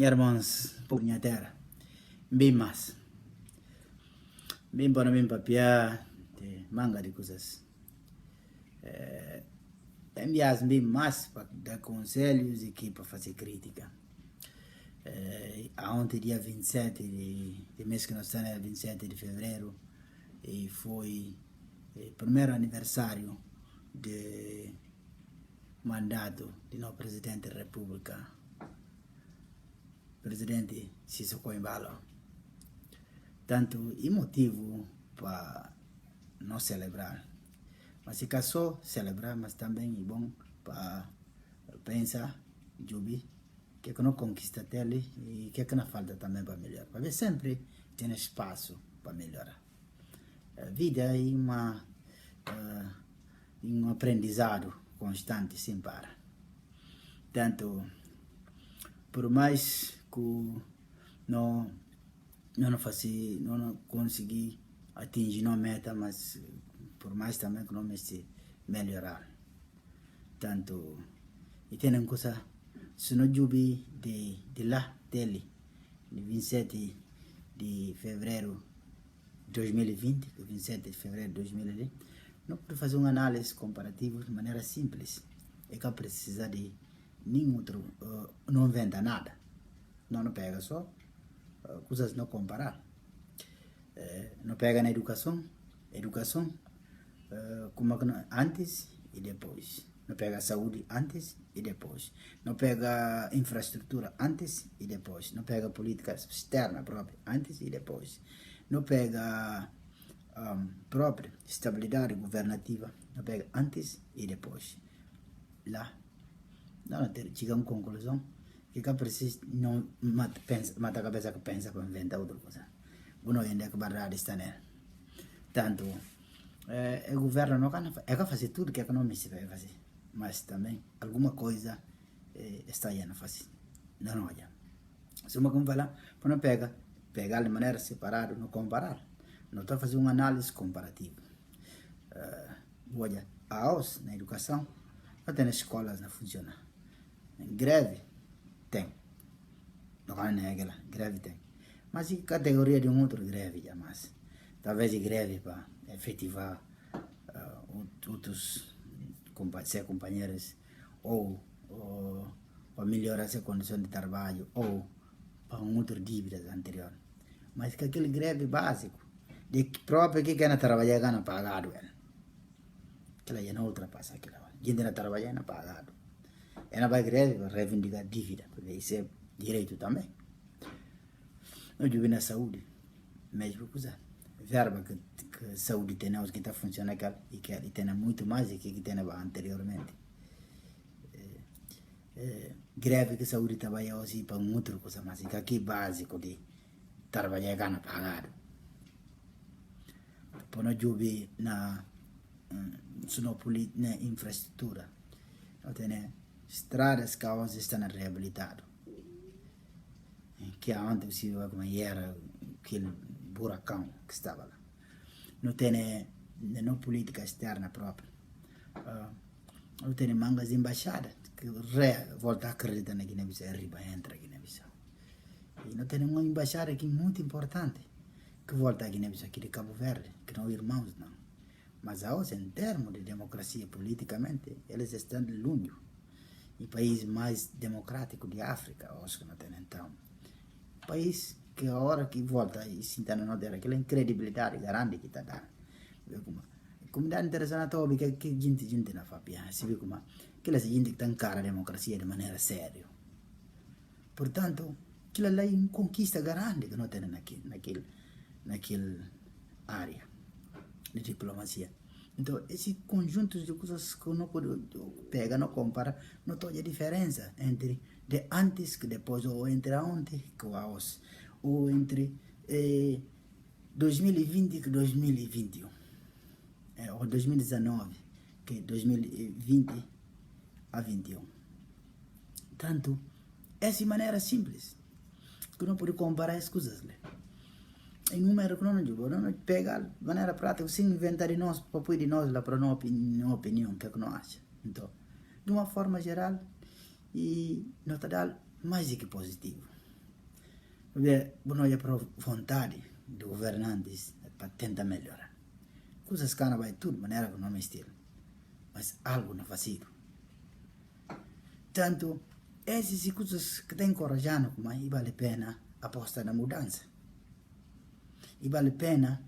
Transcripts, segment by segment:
irmãos, por minha terra, bem mais, bem para mim papiar, de manga de coisas, enviar bem mais para dar conselhos e que para fazer crítica. Ontem, dia 27 de mês que nós estamos, é 27 de fevereiro, e foi o primeiro aniversário de mandato do nosso presidente da República, presidente Sissoko Embalo. Tanto e motivo para não celebrar, mas se caso celebrar, mas também é bom para pensar, Jubi, que não conquista dele e que não falta também para melhorar. Porque sempre tem espaço para melhorar. A vida é um aprendizado constante, sem parar. Tanto, por mais que não consegui atingir a meta, mas por mais também que não me se melhorar. Tanto, e tem uma coisa, se não jubi de lá dele, de 27 de fevereiro de 2020, 27 de fevereiro de 2020, não pode fazer uma análise comparativa de maneira simples. É que precisa de nenhum outro, não inventa nada. Não pega só coisas não comparar. Não pega na educação, como antes e depois. Não pega saúde antes e depois. Não pega infraestrutura antes e depois. Não pega política externa própria antes e depois. Não pega própria estabilidade governativa. Não pega antes e depois. Lá, não chega a uma conclusão que precisa não mata a cabeça que pensa para inventar outra coisa. Uno ainda que barrar está nela. Tanto o governo não quer fazer tudo que a economia se vai fazer, mas também alguma coisa está aí a não fazer. Não olha. Se uma como falar, para não pegar de maneira separada, não comparar, não está fazendo uma análise comparativa. Olha, na educação, não tem escolas não funcionam. Greve tem, não é negra, greve tem. Mas e categoria de outro greve jamais. Talvez de greve para efetivar outros companheiros ou para melhorar essa condição de trabalho ou para outras dívidas anteriores. Mas que aquele greve básico, de próprio que quer trabalhar ganha pagado. Aquela já não ultrapassa aquilo. Gente não trabalha não pagado. Ela vai greve para reivindicar dívida, porque isso é direito também. Não digo na saúde, mesmo coisa. Verba que a saúde tem, que está funcionando e que tem muito mais do que tem anteriormente. Greve que a saúde trabalha assim para outra coisa, mas que aqui é básico de trabalhar ganha pagado. Por não jubi na infraestrutura, não tem estradas que hoje estão reabilitadas. Que ontem se viu como era aquele buracão que estava lá. Não tem política externa própria. Não tem mangas de embaixada que volta a acreditar na Guiné-Bissau, entra a Guiné-Bissau. E não tem uma embaixada aqui muito importante que volta a Guiné-Bissau aqui de Cabo Verde, que não irmãos não. Mas hoje, em termos de democracia politicamente, eles estão de longe. O país mais democrático de África, hoje que não tem então. País que a hora que volta e se está na terra, aquela credibilidade grande que está dando. A comunidade internacional está que gente na FAPIA, se vê como aquela gente que está encara a democracia de maneira séria. Portanto, aquela lá é uma conquista grande que não tem naquela área de diplomacia. Então, esse conjunto de coisas que não pode pegar, não compara, não tem a diferença entre de antes que depois, ou entre ontem que hoje, ou entre 2020 que 2021, ou 2019 que 2020 a 21. Tanto, essa maneira simples, que não pode comparar as coisas. Em número que não pega de maneira prática, sem inventar de nós, para pôr de nós lá para a opinião, que é que não acha. Então, de uma forma geral, e nota dá mais do que positivo. Não é para vontade de governantes para tentar melhorar. Coisas que vai tudo, maneira que não é estilo. Mas algo não faz isso. Tanto, essas coisas que tem encorajando, mas vale a pena apostar na mudança. E vale a pena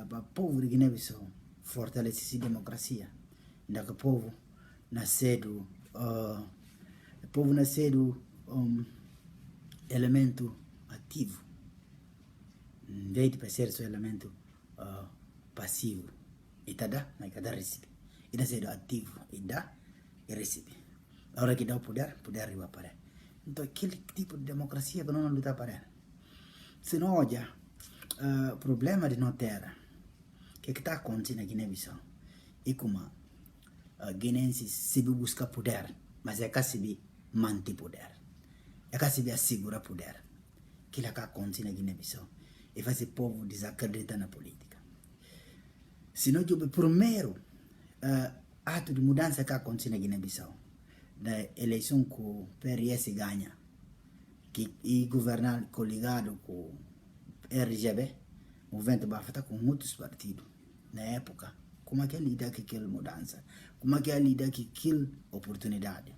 para o povo de Guiné-Bissau fortalecer a democracia. Ainda que o povo nascido elemento ativo, em vez de ser só elemento passivo. E tá dá, mas cada recebe. E nascido ativo, e dá e recebe. A hora que dá o poder arriba para ele. Então, aquele tipo de democracia que não luta para ele. Se não olha, problema de não terra, que está acontecendo na Guiné-Bissau, e como guinenses se busca poder, mas é que se manter poder, é que se assegurar poder, que é que acontece na Guiné-Bissau, e faz o povo desacreditar na política. Se não o primeiro ato de mudança que acontece na Guiné-Bissau, da eleição que o PRS ganha, e governar coligado com o RGB, o movimento Bafata com muitos partidos, na época, como é que lida com aquela mudança? Como é que lida com aquela oportunidade?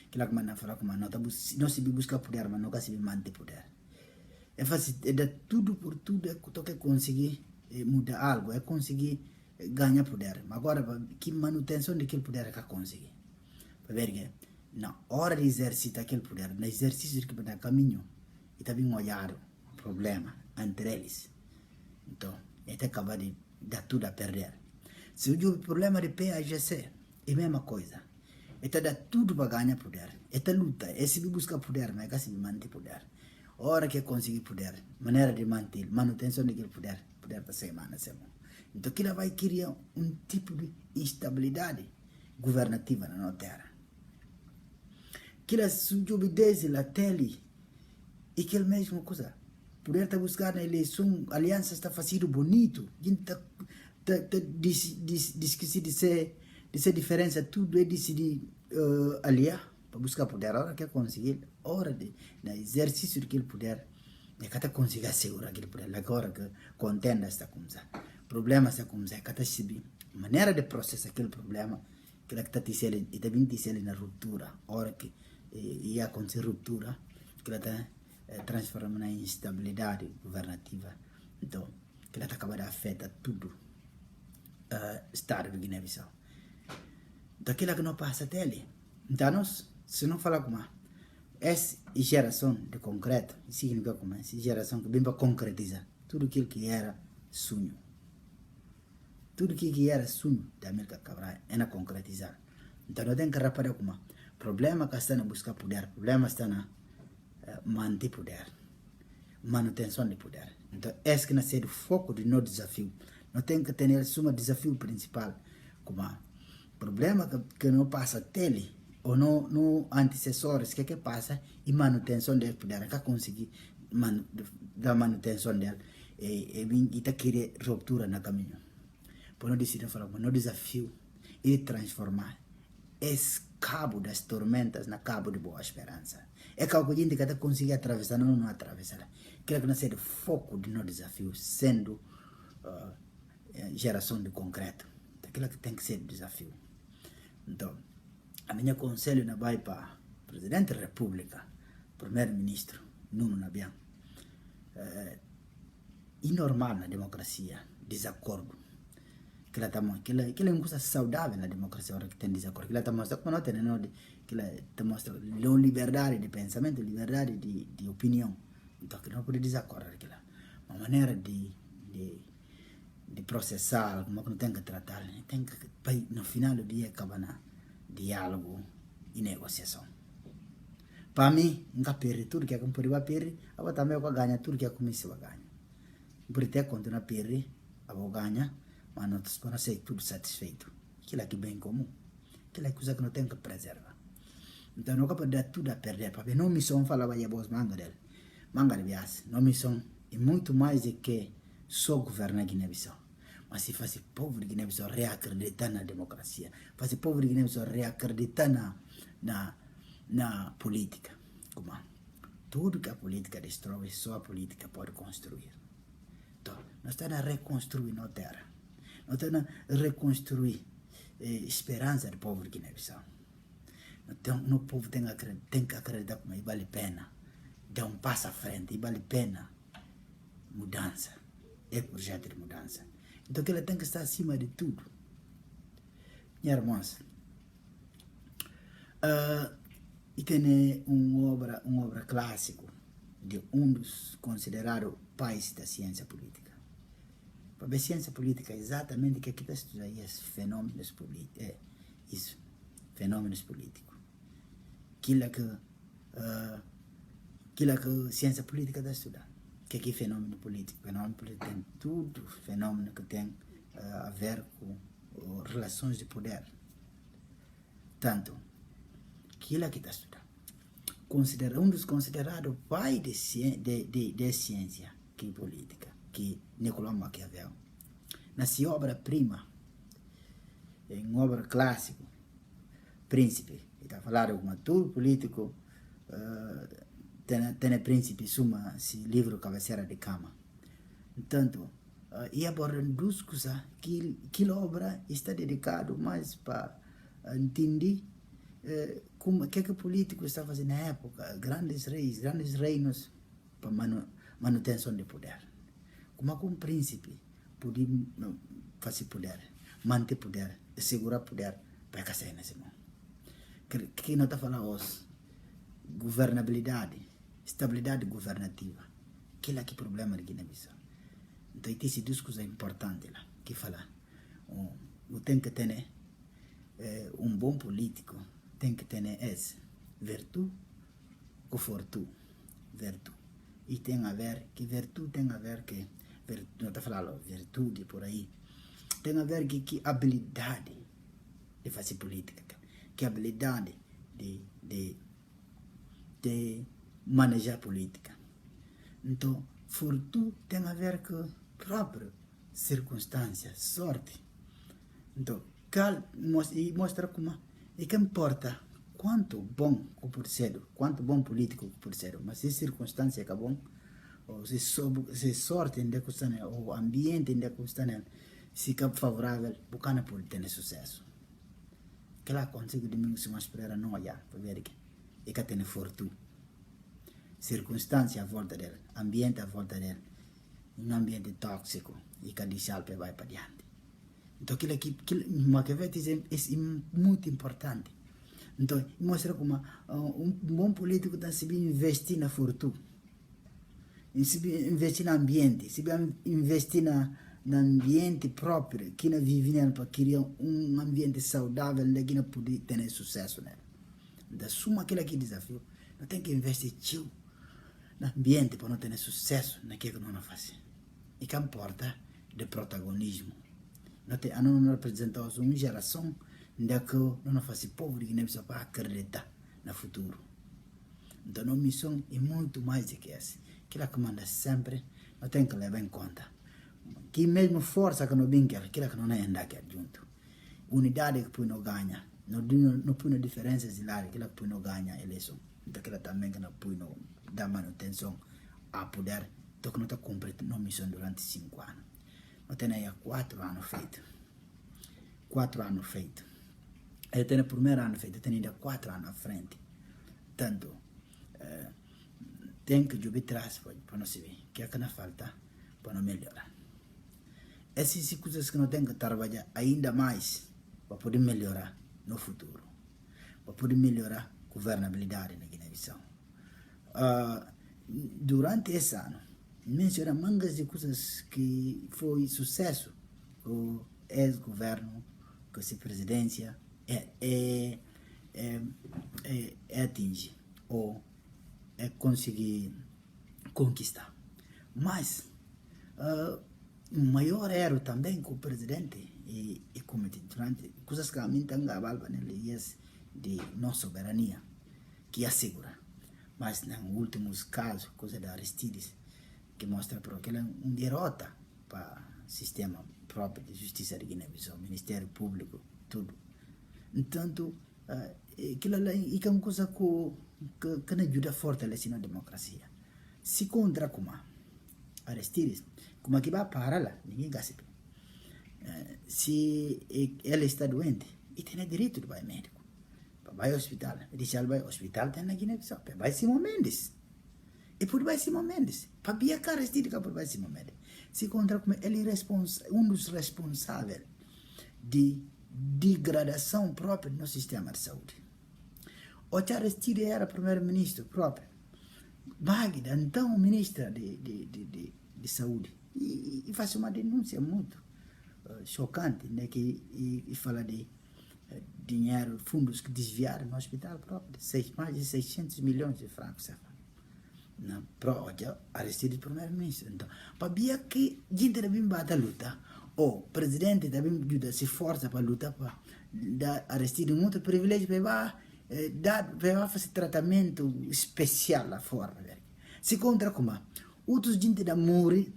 Aquilo que eu falo, não se busca poder, mas nunca se manter poder. É fácil, é dar tudo por tudo, é que conseguir mudar algo, é conseguir ganhar poder. Mas agora, que manutenção daquele poder é que conseguir? Para ver que, na hora de exercitar aquele poder, no exercício que está caminho, e está bem olhado o problema entre eles. Então, é acabar de dar tudo a perder. Se o problema de PAGC é a mesma coisa. É dar tudo para ganhar poder. É luta, é se buscar poder, mas é se manter poder. A hora que conseguir poder, maneira de manter, manutenção daquele poder para semana. Então, aquilo vai criar um tipo de instabilidade governativa na nossa terra. Aquilo se obedece na tele, e aquela mesma coisa. Poder estar buscar na eleição, aliança está fazendo bonito. A gente esqueci de ser diferença, tudo é decidir aliar para buscar poder. A hora que conseguir, a hora de exercício daquele poder, é que conseguir assegurar aquele poder. Agora que contenda está começando, problema está começando, é que está maneira de processar aquele problema, que está dizendo na ruptura. A hora que ia acontecer ruptura, que está transformando em instabilidade governativa. Então, que ela está acabando de afetar tudo Estado de Guiné-Bissau. Então, aquilo que não passa até ali. Então, nós, se não falar como essa geração de concreto, significa como essa geração que vem para concretizar tudo aquilo que era sonho. Tudo aquilo que era sonho da América Cabral é na concretizar. Então, não tem que reparar como problema que está na buscar poder, problema está na manter poder, manutenção de poder. Então, esse que nasce do foco do nosso desafio. Não tem que ter um desafio principal, como problema que não passa tele, ou no antecessores, que passa, e manutenção dele poder, que conseguir dar manutenção dele, e está querendo ruptura no caminho. Por não decidir falar, mas no desafio é transformar esse cabo das tormentas na cabo de boa esperança. É que a gente que conseguir atravessar, não atravessar. Quero que não seja o foco do nosso desafio, sendo geração de concreto. Aquilo que tem que ser o desafio. Então, a minha conselho não vai para o Presidente da República, Primeiro-Ministro, Nuno Nabian. É normal na democracia, desacordo. Que é uma coisa saudável na democracia, a hora que tem desacordo. Que ela mostra como não tem, que ela mostra liberdade de pensamento, liberdade de opinião. Então, que não pode desacordar aquilo. Uma maneira de processar, como não tem que tratar, tem que, no final do dia, acabar na diálogo e negociação. Para mim, nunca perder tudo que é como vai perder, eu também vou ganhar tudo que é como se vai ganhar. Por ter continuar a perder, eu vou ganhar, mas não estou ser tudo satisfeito. Aquilo é que é bem comum. Aquilo é coisa que não tem que preservar. Então, não pode dar tudo a perder, porque não missão falava aí a voz manga dele. Manga de viagem, não missão é muito mais do que só governar Guiné-Bissau. Mas se faz o povo de Guiné-Bissau reacreditar na democracia, faz o povo de Guiné-Bissau reacreditar na política. Como tudo que a política destrói, só a política pode construir. Então, nós estamos a reconstruir nossa terra. Nós estamos a reconstruir esperança do povo de Guiné-Bissau. O povo tem que acreditar que vale a pena dar um passo à frente, e vale a pena mudança. É projeto de mudança. Então, ela tem que estar acima de tudo. Minha irmã, e tem uma obra clássica de dos considerados pais da ciência política. Para a ciência política é exatamente o que está estudando aí, fenômenos políticos. Isso, fenômenos políticos. Aquilo que a ciência política está estudando. O que é fenômeno político? Fenômeno político tem tudo, fenômeno que tem a ver com relações de poder. Tanto, aquilo que está estudando. Dos considerados pai de ciência que política, que Nicolau Maquiavel. Na sua obra-prima, em obra clássica, Príncipe, ele está falando com todo político, tem Príncipe, suma esse livro cabeceira de cama. Portanto, e abordando duas coisas, que a obra está dedicada mais para entender como que o político está fazendo na época, grandes reis, grandes reinos para manutenção de poder. Como um príncipe podia fazer poder, manter poder, segurar poder para que saia nesse mundo. Que não está falando hoje, governabilidade, estabilidade governativa, que é que problema de Guiné-Bissau. Então, tem duas coisas importantes lá, que fala, tem que ter um bom político, tem que ter essa virtude com fortuna, virtude. E tem a ver, que virtude tem a ver que, não está falando virtude por aí, tem a ver que habilidade de fazer política, que habilidade de manejar política. Então, fortuna tem a ver com própria circunstância, sorte. Então, mostra como é que importa quanto bom que por ser, quanto bom político que por ser, mas se circunstância é bom, ou se sorte ainda custa, ou ambiente ainda custa, se é favorável, o cana pode ter sucesso. Que lá consigo domingo se mais esperar não olhar, para ver que tem fortuna. Circunstância à volta dele, ambiente à volta dele, um ambiente tóxico, e que deixar vai para diante. Então, aquilo Maquiavel diz é muito importante. Então, mostra como um bom político está se investir na fortuna, investir no ambiente, se investir no ambiente próprio, que não vive para criar um ambiente saudável, que não pode ter sucesso nele. Então, suma aquele desafio, não tem que investir no ambiente para não ter sucesso naquilo que não faz. E que importa de protagonismo. Não representamos uma geração que não faz povo de Guiné-Bissau para acreditar no futuro. Então, a missão é muito mais do que essa. Aquilo que manda sempre, não tem que levar em conta. Que mesmo força que não vem aquilo que não é andar aqui junto. Unidade que põe não ganha. Não põe diferenças de lado, aquilo que põe não ganha a eleição. Então, aquilo também que não põe não dá manutenção a poder. Então, que não está cumprindo a missão durante 5 anos. Não tem aí 4 anos feito. 4 anos feito. Ele tem o primeiro ano feito, tem ainda 4 anos à frente. Tanto, tem que jogar atrás para não se ver. O que é que não falta para não melhorar. Essas coisas que não tem que trabalhar ainda mais para poder melhorar no futuro. Para poder melhorar a governabilidade na Guiné-Bissau. Durante esse ano, menciona mangas de coisas que foi sucesso o ex-governo, com essa presidência atingir ou conseguir conquistar. Mas o maior erro também com o presidente e comete durante coisas que a mim estão gabalba nele de nossa soberania que assegura. Mas nos últimos casos, coisa da Aristides, que mostra para que ele é uma derrota para o sistema próprio de justiça de Guiné-Bissau, Ministério Público, tudo. Entanto, aquilo lá é uma coisa que que não ajuda a fortalecer a democracia. Se contra como Aristides, como que vai parar lá, ninguém gosta. Se ele está doente, e tem direito de ir ao médico. Vai ao hospital, diz ele vai ao hospital, tem na Guiné-Bissau, vai Simão Mendes. E por vai Simão Mendes, para via cara Aristides, por vai Simão Mendes. Se contra como ele é dos responsáveis de degradação própria no sistema de saúde. O Aristides era primeiro-ministro próprio. Bagda, então, ministra de saúde. E faz uma denúncia muito chocante, né, que fala de dinheiro, fundos que desviaram no hospital próprio, mais de 600 milhões de francos. Para Aristides primeiro-ministro. Então, para ver que gente também bate a luta, o presidente também ajuda, se força para lutar, para dar Aristides muito privilégio para fazer tratamento especial lá fora. Se contra como outros gente da morre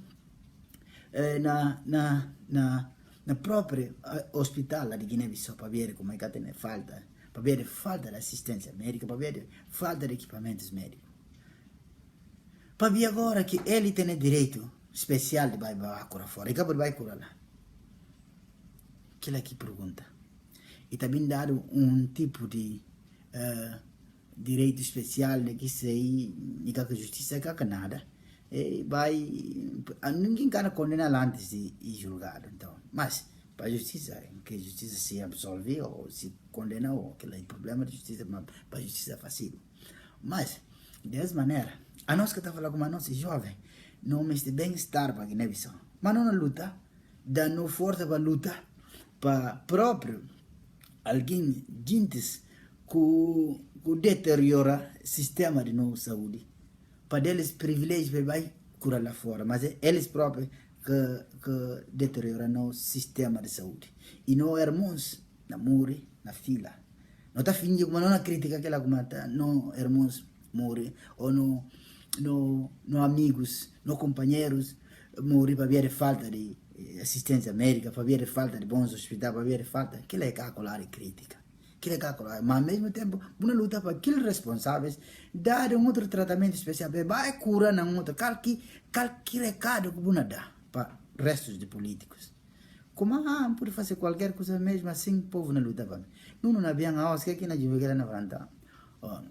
na própria hospital de Guiné-Bissau para ver como é que tem falta, para ver falta de assistência médica, para ver falta de equipamentos médicos. Para ver agora que ele tem direito especial de vai curar fora, e que vai curar lá. Aquela que pergunta. E também dado tipo de direito especial de que sei e que a justiça que nada. Ninguém quer condenar antes de julgado, então. Mas para a justiça, que a justiça se absolve ou se condena, ou aquele problema de justiça, para a justiça fácil. Mas, dessa maneira, a nós que está falando com a nossa jovem, não me está bem-estar para Guiné-Bissau. Mas não luta, dando força para lutar, para próprio alguém, gentes, que deteriora o sistema de nossa saúde. Para eles privilégios para curar lá fora, mas eles próprios que deterioram o sistema de saúde. E não irmãos na morre na fila. Não está fingindo como não crítica aquela como está, não irmãos morre ou não amigos, não companheiros morre para ver falta de assistência médica, para ver falta de bons hospitais, para ver falta, aquilo é calcular e crítica. Mas ao mesmo tempo, uma luta para aqueles responsáveis dar outro tratamento especial, vai curar na outra, que recado que você dá para restos de políticos. Como pode fazer qualquer coisa mesmo assim, o povo não luta para mim. Não havia a house, que aqui na Juvegueira na Varanta.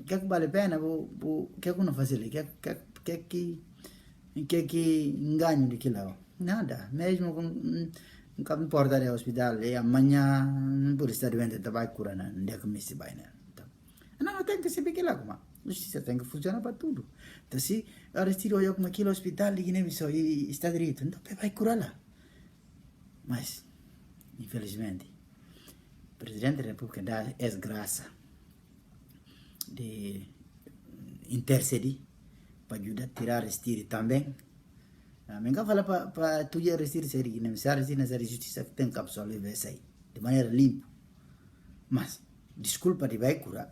Que vale a pena, que não fazer ali, que engano de que lá. Nada, mesmo com nunca me importa de hospital, e amanhã por estar doente, vai curar, não é que me se vai, né? Não tem que saber que lá, como a justiça tem que funcionar para tudo. Então, se Aristides olhou como aquele hospital de Guiné-Bissau e está direito, então vai curar lá. Mas, infelizmente, o presidente da República dá graça de interceder para ajudar a tirar Aristides também. Menga fala para tu já Aristides ser Guiné-Bissau, Aristides a justiça tem que absolver isso aí, de maneira limpa. Mas, desculpa,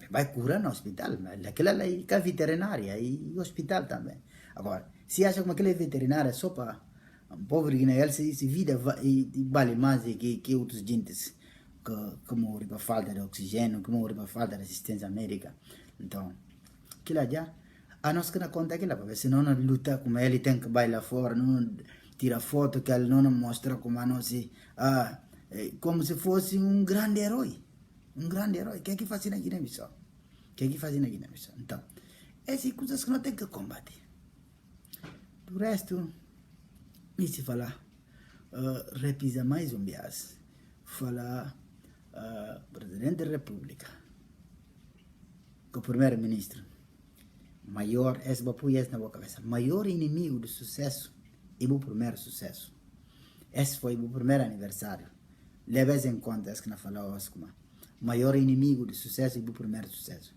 vai curar no hospital, mas aquela lá é veterinária e hospital também. Agora, se acha que aquela é veterinária só para um pobre Guiné, se vida vale mais que outros gentes que morrem por falta de oxigênio, que morrem por falta de assistência médica. Então, aquilo já, a nós que não conta aquilo, porque senão não luta como ele tem que ir lá fora, não tira foto que ele não mostra como a nós, como se fosse um grande herói. Um grande herói. O que é que faz na Guiné-Bissau? Então, essas coisas que não tem que combater. Do resto, me se falar, repisa mais um vez, falar presidente da República, que o primeiro-ministro, maior, esse na boa cabeça, maior inimigo do sucesso é o primeiro sucesso. Esse foi o primeiro aniversário. Leve em conta esse que não falou hoje, como maior inimigo do sucesso e do primeiro sucesso.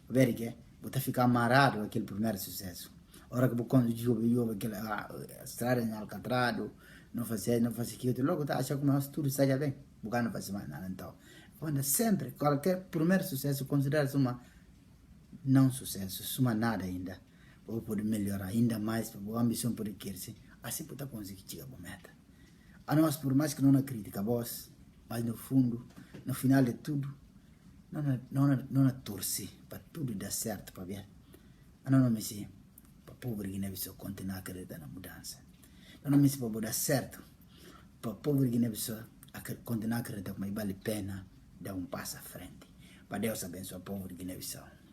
Ver que você ficar amarrado aquele primeiro sucesso. Ora que quando eu aquela estrada em Alcatrado, não fazer aquilo, logo está achando que tudo esteja bem. Porque não faz mais nada. Então, quando sempre, qualquer primeiro sucesso considera-se uma não sucesso, uma nada ainda. Ou pode melhorar ainda mais, a ambição pode crescer. Assim pode conseguir chegar a meta. A nós, por mais que não critica a voz, mas no fundo, no final de tudo, não torce para tudo dar certo, para ver não me se para o povo de Guiné-Bissau continuar a acreditar na mudança. Não me se para dar certo, para o povo de Guiné-Bissau continuar a acreditar que vale a pena dar passo à frente. Para Deus abençoe o povo de Guiné-Bissau.